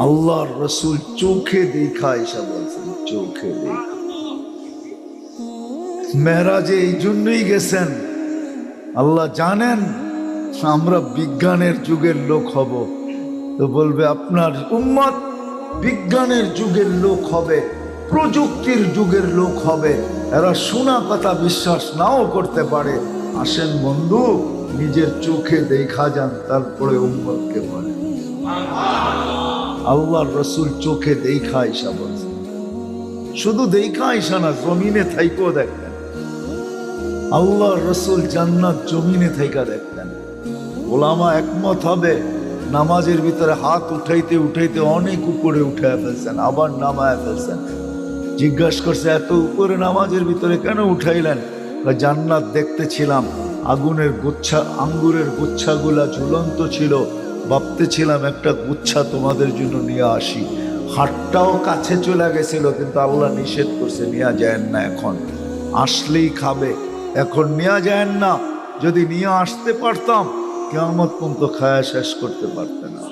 আল্লাহর রসুল চোখে দেখা এসা বলছেন, চোখে দেখা। মেরাজে এই জন্যই গেছেন, আল্লাহ জানেন আমরা বিজ্ঞানের যুগের লোক হব, তো বলবে আপনার উম্মত বিজ্ঞানের যুগের লোক হবে, প্রযুক্তির যুগের লোক হবে, এরা শোনা কথা বিশ্বাস নাও করতে পারে। আসেন বন্ধু, নিজের চোখে দেখা যান, তারপরে উম্মতকে বলেন। আল্লাহর রসুল চোখে দেখা আইসা বলছেন, শুধু দেখা আইসা না, জমিনে থাইকো দেখতেন। আল্লাহর রসুল জান্নাত জমিনে থাইকা দেখতেন। ওলামা একমত হবে, নামাজের ভিতরে হাত উঠাইতে উঠাইতে অনেক উপরে উঠে ফেলছেন, আবার নামায় ফেলছেন। জিজ্ঞাসা করছে, এত উপরে নামাজের ভিতরে কেন উঠাইলেন? জান্নাত দেখতেছিলাম, আগুনের গুচ্ছা, আঙ্গুরের গুচ্ছাগুলা ঝুলন্ত ছিল, ভাবতেছিলাম একটা গুচ্ছা তোমাদের জন্য নিয়ে আসি। হাতটাও কাছে চলে গেছিল, কিন্তু আল্লাহ নিষেধ করছে, নিয়ে যায় না, এখন আসলেই খাবে, এখন নিয়ে যায় না। যদি নিয়ে আসতে পারতাম, কিয়ামত পর্যন্ত খায়া শেষ করতে পারতেন না।